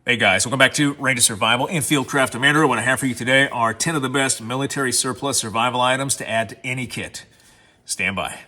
Hey guys, welcome back to Ranger Survival and Fieldcraft Commander. What I have for you today are 10 of the best military surplus survival items to add to any kit. Stand by.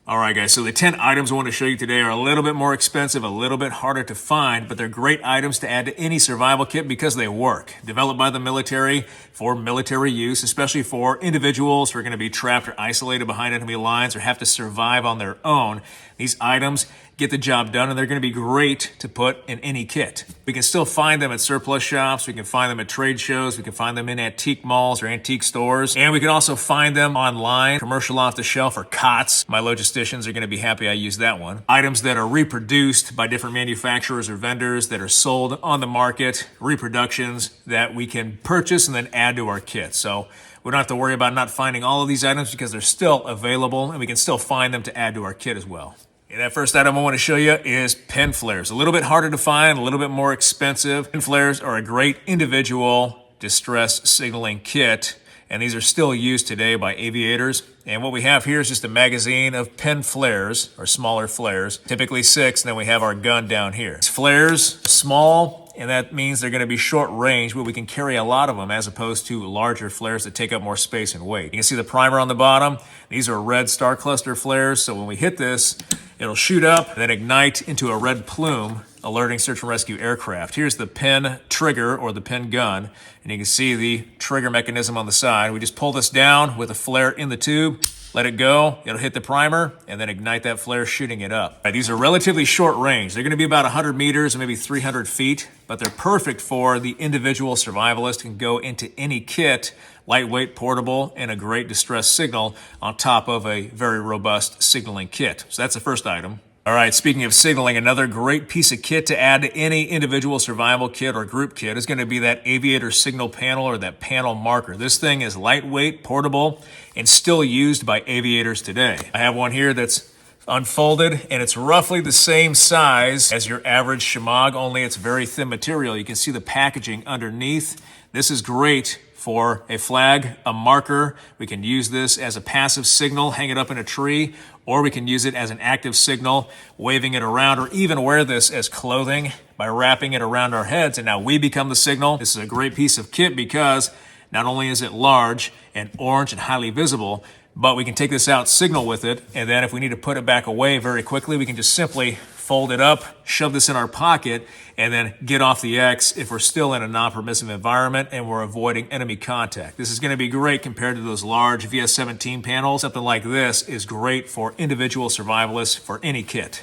Alright guys, so the 10 items I want to show you today are a little bit more expensive, a little bit harder to find, but they're great items to add to any survival kit because they work. Developed by the military for military use, especially for individuals who are going to be trapped or isolated behind enemy lines or have to survive on their own. These items get the job done, and they're going to be great to put in any kit. We can still find them at surplus shops, we can find them at trade shows, we can find them in antique malls or antique stores, and we can also find them online, commercial off the shelf, or COTS. My logisticians are going to be happy I used that one. Items that are reproduced by different manufacturers or vendors that are sold on the market, reproductions that we can purchase and then add to our kit. So we don't have to worry about not finding all of these items because they're still available, and we can still find them to add to our kit as well. And that first item I want to show you is pen flares. A little bit harder to find, a little bit more expensive. Pen flares are a great individual distress signaling kit, and these are still used today by aviators. And what we have here is just a magazine of pen flares, or smaller flares, typically 6, and then we have our gun down here. These flares are small, and that means they're going to be short range, but we can carry a lot of them as opposed to larger flares that take up more space and weight. You can see the primer on the bottom. These are red star cluster flares, so when we hit this, it'll shoot up and then ignite into a red plume, alerting search and rescue aircraft. Here's the pen trigger or the pen gun, and you can see the trigger mechanism on the side. We just pull this down with a flare in the tube, let it go, it'll hit the primer, and then ignite that flare, shooting it up. Right, these are relatively short range. They're gonna be about 100 meters, maybe 300 feet, but they're perfect for the individual survivalist. Can go into any kit, lightweight, portable, and a great distress signal on top of a very robust signaling kit. So that's the first item. All right, speaking of signaling, another great piece of kit to add to any individual survival kit or group kit is going to be that Aviator signal panel or that panel marker. This thing is lightweight, portable, and still used by aviators today. I have one here that's unfolded, and it's roughly the same size as your average shemagh, only it's very thin material. You can see the packaging underneath. This is great for a flag, a marker. We can use this as a passive signal, hang it up in a tree, or we can use it as an active signal, waving it around, or even wear this as clothing by wrapping it around our heads, and now we become the signal. This is a great piece of kit because not only is it large and orange and highly visible, but we can take this out, signal with it, and then if we need to put it back away very quickly, we can just simply fold it up, shove this in our pocket, and then get off the X if we're still in a non-permissive environment and we're avoiding enemy contact. This is going to be great compared to those large VS-17 panels. Something like this is great for individual survivalists for any kit.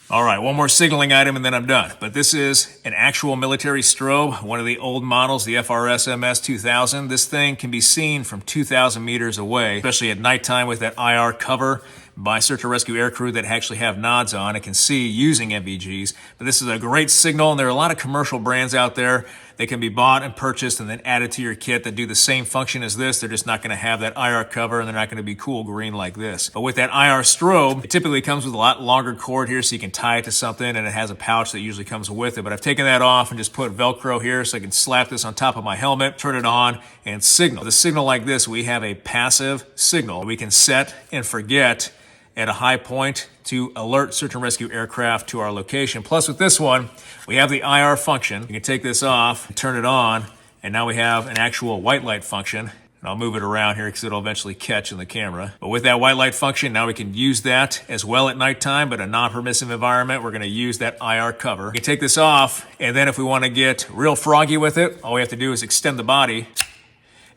All right, one more signaling item and then I'm done. But this is an actual military strobe, one of the old models, the FRS MS 2000. This thing can be seen from 2,000 meters away, especially at nighttime with that IR cover by search and rescue aircrew that actually have nods on. It can see using NVGs, but this is a great signal, and there are a lot of commercial brands out there that can be bought and purchased and then added to your kit that do the same function as this. They're just not going to have that IR cover, and they're not going to be cool green like this. But with that IR strobe, it typically comes with a lot longer cord here, so you can tie it to something, and it has a pouch that usually comes with it. But I've taken that off and just put Velcro here so I can slap this on top of my helmet, turn it on, and signal. With a signal like this, we have a passive signal we can set and forget at a high point to alert search and rescue aircraft to our location. Plus with this one, we have the IR function. You can take this off, turn it on, and now we have an actual white light function. And I'll move it around here because it'll eventually catch in the camera. But with that white light function, now we can use that as well at nighttime, but a non-permissive environment, we're gonna use that IR cover. We can take this off, and then if we wanna get real froggy with it, all we have to do is extend the body.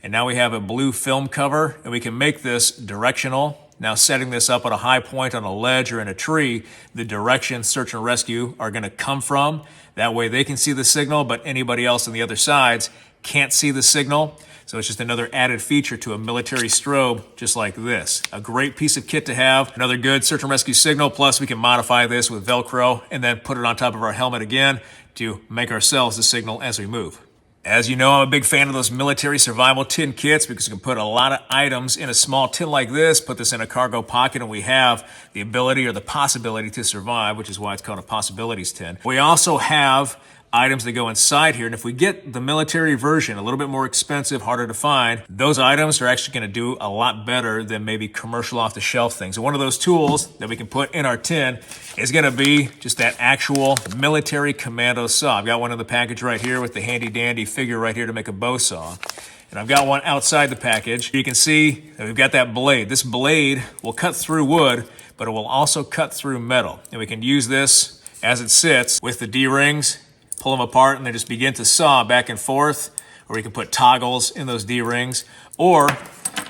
And now we have a blue film cover, and we can make this directional. Now setting this up at a high point on a ledge or in a tree, the direction search and rescue are going to come from. That way they can see the signal, but anybody else on the other sides can't see the signal. So it's just another added feature to a military strobe just like this. A great piece of kit to have. Another good search and rescue signal, plus we can modify this with Velcro and then put it on top of our helmet again to make ourselves the signal as we move. As you know, I'm a big fan of those military survival tin kits because you can put a lot of items in a small tin like this, put this in a cargo pocket, and we have the ability or the possibility to survive, which is why it's called a possibilities tin. We also have items that go inside here. And if we get the military version, a little bit more expensive, harder to find, those items are actually going to do a lot better than maybe commercial off-the-shelf things. So one of those tools that we can put in our tin is going to be just that actual military Commando saw. I've got one in the package right here with the handy-dandy figure right here to make a bow saw. And I've got one outside the package. You can see that we've got that blade. This blade will cut through wood, but it will also cut through metal. And we can use this as it sits with the D-rings, pull them apart, and then just begin to saw back and forth. Or we can put toggles in those D-rings. Or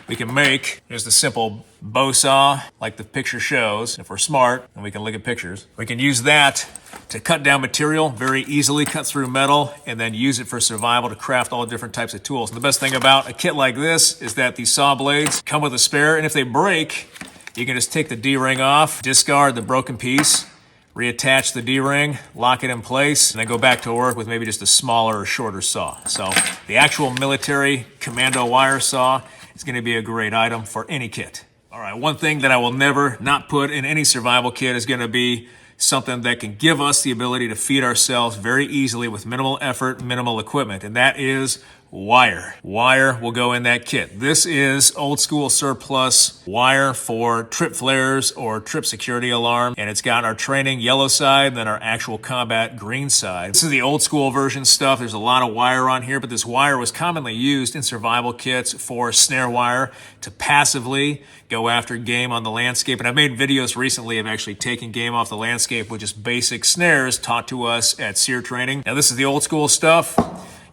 we can make just a simple bow saw like the picture shows. If we're smart and we can look at pictures, we can use that to cut down material very easily, cut through metal, and then use it for survival to craft all different types of tools. And the best thing about a kit like this is that these saw blades come with a spare, and if they break, you can just take the D-ring off, discard the broken piece, reattach the D-ring, lock it in place, and then go back to work with maybe just a smaller or shorter saw. So the actual military Commando wire saw is going to be a great item for any kit. All right, one thing that I will never not put in any survival kit is going to be something that can give us the ability to feed ourselves very easily with minimal effort, minimal equipment, and that is wire. Wire will go in that kit. This is old school surplus wire for trip flares or trip security alarm, and it's got our training yellow side and then our actual combat green side. This is the old school version stuff. There's a lot of wire on here, but this wire was commonly used in survival kits for snare wire to passively go after game on the landscape. And I've made videos recently of actually taking game off the landscape with just basic snares taught to us at SEER training. Now this is the old school stuff.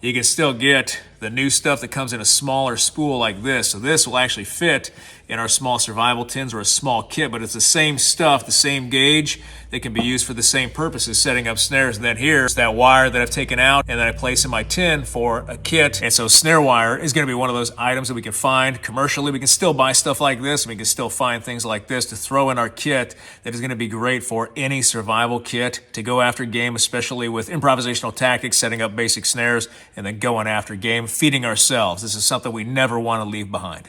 You can still get the new stuff that comes in a smaller spool like this. So this will actually fit in our small survival tins or a small kit, but it's the same stuff, the same gauge that can be used for the same purposes, setting up snares. And then here's that wire that I've taken out and that I place in my tin for a kit. And so snare wire is going to be one of those items that we can find commercially. We can still buy stuff like this, and we can still find things like this to throw in our kit that is going to be great for any survival kit to go after game, especially with improvisational tactics, setting up basic snares, and then going after game, feeding ourselves. This is something we never want to leave behind.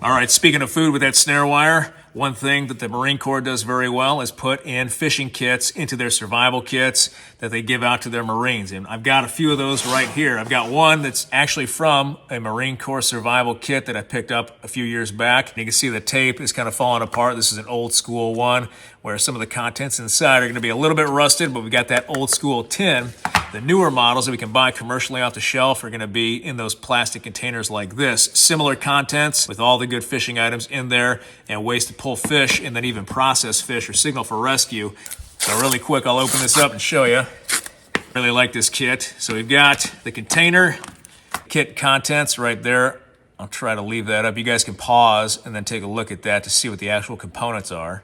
All right, speaking of food with that snare wire, one thing that the Marine Corps does very well is put in fishing kits into their survival kits that they give out to their Marines. And I've got a few of those right here. I've got one that's actually from a Marine Corps survival kit that I picked up a few years back. You can see the tape is kind of falling apart. This is an old school one where some of the contents inside are going to be a little bit rusted, but we got that old school tin. The newer models that we can buy commercially off the shelf are going to be in those plastic containers like this. Similar contents with all the good fishing items in there and ways to pull fish and then even process fish or signal for rescue. So really quick, I'll open this up and show you. Really like this kit. So we've got the container, kit contents right there. I'll try to leave that up. You guys can pause and then take a look at that to see what the actual components are.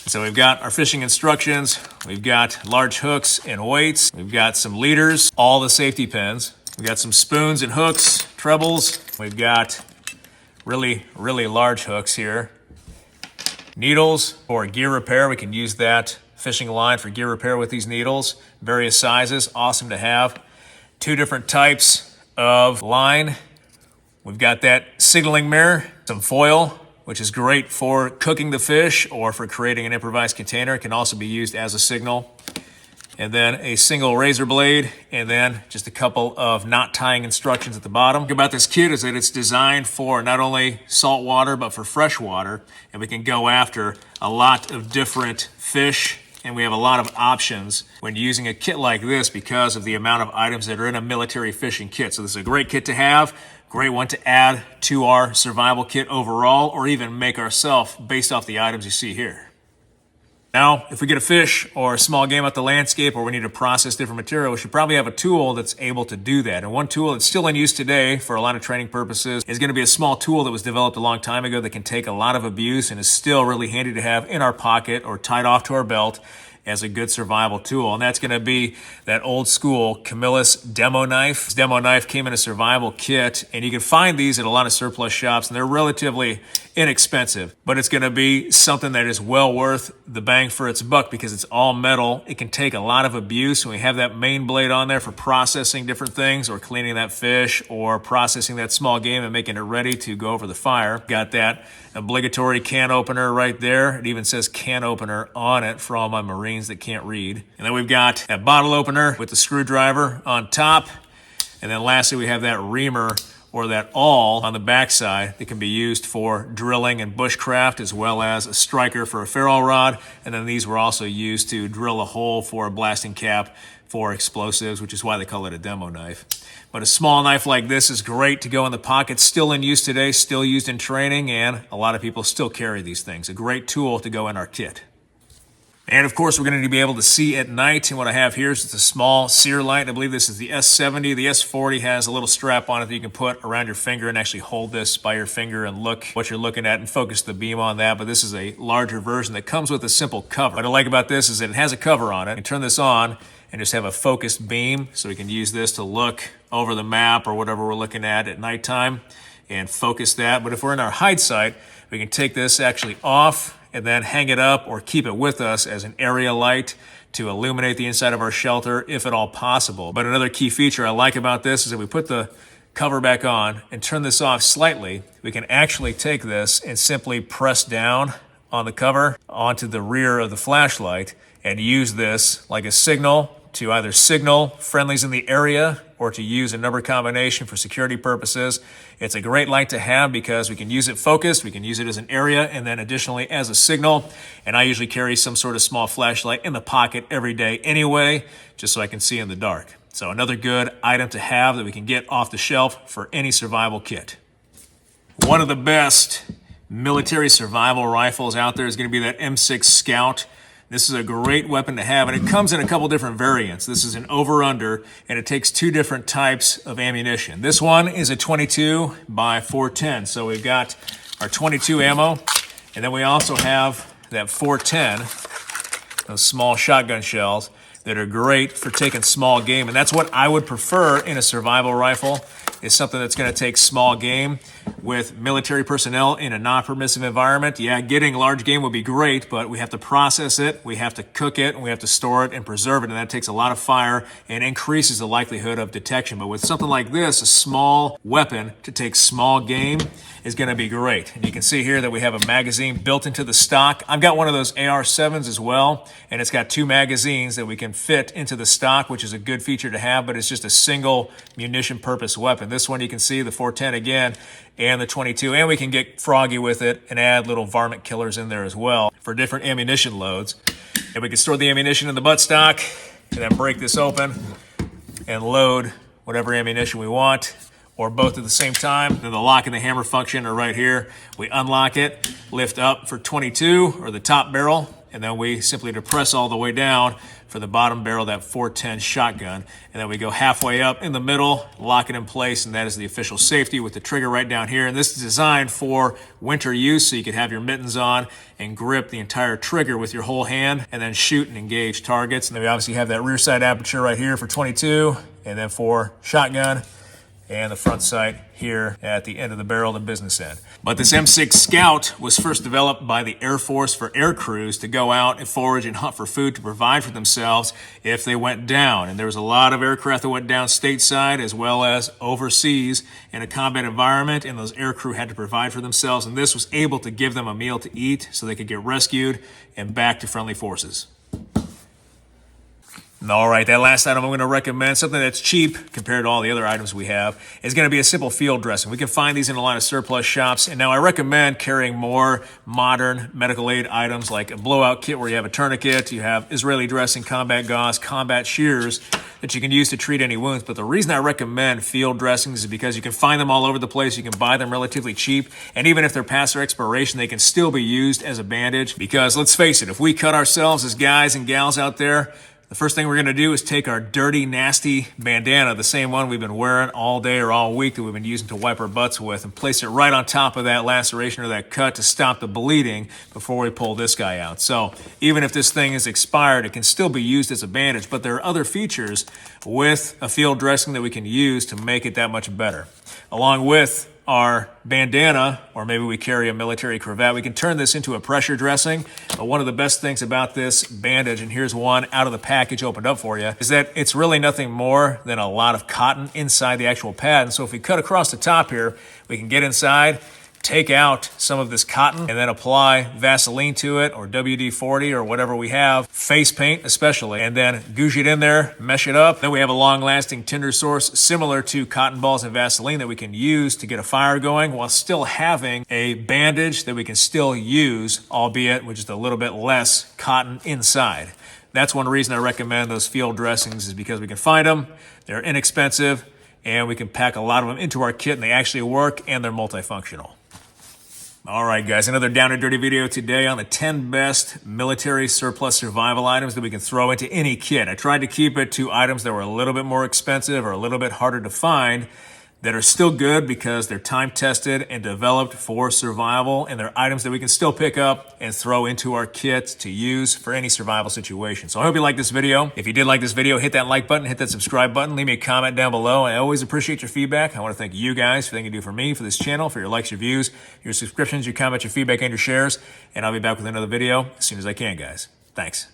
So we've got our fishing instructions, we've got large hooks and weights, we've got some leaders, all the safety pins, we've got some spoons and hooks, trebles, we've got really large hooks here, needles for gear repair. We can use that fishing line for gear repair with these needles, various sizes, awesome to have. 2 different types of line. We've got that signaling mirror, some foil, which is great for cooking the fish or for creating an improvised container. It can also be used as a signal. And then a single razor blade, and then just a couple of knot tying instructions at the bottom. The thing about this kit is that it's designed for not only salt water, but for fresh water. And we can go after a lot of different fish, and we have a lot of options when using a kit like this because of the amount of items that are in a military fishing kit. So this is a great kit to have. Great one to add to our survival kit overall, or even make ourselves based off the items you see here. Now, if we get a fish or a small game out the landscape, or we need to process different material, we should probably have a tool that's able to do that. And one tool that's still in use today for a lot of training purposes is going to be a small tool that was developed a long time ago that can take a lot of abuse and is still really handy to have in our pocket or tied off to our belt as a good survival tool. And that's going to be that old school Camillus demo knife. This demo knife came in a survival kit, and you can find these at a lot of surplus shops, and they're relatively inexpensive, but it's going to be something that is well worth the bang for its buck because it's all metal. It can take a lot of abuse, and we have that main blade on there for processing different things or cleaning that fish or processing that small game and making it ready to go over the fire. Got that obligatory can opener right there. It even says can opener on it for all my Marine Marines that can't read. And then we've got that bottle opener with the screwdriver on top. And then lastly, we have that reamer or that awl on the backside that can be used for drilling and bushcraft, as well as a striker for a ferrule rod. And then these were also used to drill a hole for a blasting cap for explosives, which is why they call it a demo knife. But a small knife like this is great to go in the pocket, still in use today, still used in training, and a lot of people still carry these things. A great tool to go in our kit. And of course, we're going to be able to see at night. And what I have here is just a small sear light. I believe this is the S70. The S40 has a little strap on it that you can put around your finger and actually hold this by your finger and look what you're looking at and focus the beam on that. But this is a larger version that comes with a simple cover. What I like about this is that it has a cover on it. You can turn this on and just have a focused beam, so we can use this to look over the map or whatever we're looking at nighttime and focus that. But if we're in our hide site, we can take this actually off and then hang it up or keep it with us as an area light to illuminate the inside of our shelter if at all possible. But another key feature I like about this is that we put the cover back on and turn this off slightly, we can actually take this and simply press down on the cover onto the rear of the flashlight and use this like a signal to either signal friendlies in the area or to use a number combination for security purposes. It's a great light to have because we can use it focused, we can use it as an area, and then additionally as a signal. And I usually carry some sort of small flashlight in the pocket every day anyway, just so I can see in the dark. So another good item to have that we can get off the shelf for any survival kit. One of the best military survival rifles out there is going to be that M6 Scout. This is a great weapon to have, and it comes in a couple different variants. This is an over-under, and it takes two different types of ammunition. This one is a 22 by 410, so we've got our 22 ammo, and then we also have that 410, those small shotgun shells that are great for taking small game, and that's what I would prefer in a survival rifle, is something that's going to take small game with military personnel in a non-permissive environment. Yeah, getting large game would be great, but we have to process it, we have to cook it, and we have to store it and preserve it, and that takes a lot of fire and increases the likelihood of detection. But with something like this, a small weapon to take small game is going to be great. And you can see here that we have a magazine built into the stock. I've got one of those AR-7s as well, and it's got two magazines that we can fit into the stock, which is a good feature to have, but it's just a single munition purpose weapon. This one you can see the 410 again, and the 22, and we can get froggy with it and add little varmint killers in there as well for different ammunition loads. And we can store the ammunition in the buttstock and then break this open and load whatever ammunition we want, or both at the same time. Then the lock and the hammer function are right here. We unlock it, lift up for 22 or the top barrel, and then we simply depress all the way down for the bottom barrel, that 410 shotgun. And then we go halfway up in the middle, lock it in place, and that is the official safety with the trigger right down here. And this is designed for winter use, so you could have your mittens on and grip the entire trigger with your whole hand and then shoot and engage targets. And then we obviously have that rear side aperture right here for 22, and then for shotgun, and the front sight here at the end of the barrel, the business end. But this M6 Scout was first developed by the Air Force for air crews to go out and forage and hunt for food to provide for themselves if they went down. And there was a lot of aircraft that went down stateside as well as overseas in a combat environment, and those air crew had to provide for themselves, and this was able to give them a meal to eat so they could get rescued and back to friendly forces. All right, that last item I'm going to recommend, something that's cheap compared to all the other items we have, is going to be a simple field dressing. We can find these in a lot of surplus shops, and now I recommend carrying more modern medical aid items like a blowout kit where you have a tourniquet, you have Israeli dressing, combat gauze, combat shears that you can use to treat any wounds. But the reason I recommend field dressings is because you can find them all over the place, you can buy them relatively cheap, and even if they're past their expiration, they can still be used as a bandage. Because let's face it, if we cut ourselves as guys and gals out there, the first thing we're going to do is take our dirty, nasty bandana, the same one we've been wearing all day or all week that we've been using to wipe our butts with, and place it right on top of that laceration or that cut to stop the bleeding before we pull this guy out. So even if this thing is expired, it can still be used as a bandage, but there are other features with a field dressing that we can use to make it that much better. Along with our bandana, or maybe we carry a military cravat, we can turn this into a pressure dressing. But one of the best things about this bandage, and here's one out of the package opened up for you, is that it's really nothing more than a lot of cotton inside the actual pad. And so if we cut across the top here, we can get inside, take out some of this cotton and then apply Vaseline to it, or WD-40 or whatever we have, face paint especially, and then googe it in there, mesh it up. Then we have a long-lasting tinder source similar to cotton balls and Vaseline that we can use to get a fire going while still having a bandage that we can still use, albeit with just a little bit less cotton inside. That's one reason I recommend those field dressings, is because we can find them, they're inexpensive, and we can pack a lot of them into our kit and they actually work and they're multifunctional. All right, guys, another Down and Dirty video today on the 10 best military surplus survival items that we can throw into any kit. I tried to keep it to items that were a little bit more expensive or a little bit harder to find, that are still good because they're time-tested and developed for survival, and they're items that we can still pick up and throw into our kit to use for any survival situation. So I hope you like this video. If you did like this video, hit that like button, hit that subscribe button, leave me a comment down below. I always appreciate your feedback. I want to thank you guys for everything you do for me, for this channel, for your likes, your views, your subscriptions, your comments, your feedback, and your shares. And I'll be back with another video as soon as I can, guys. Thanks.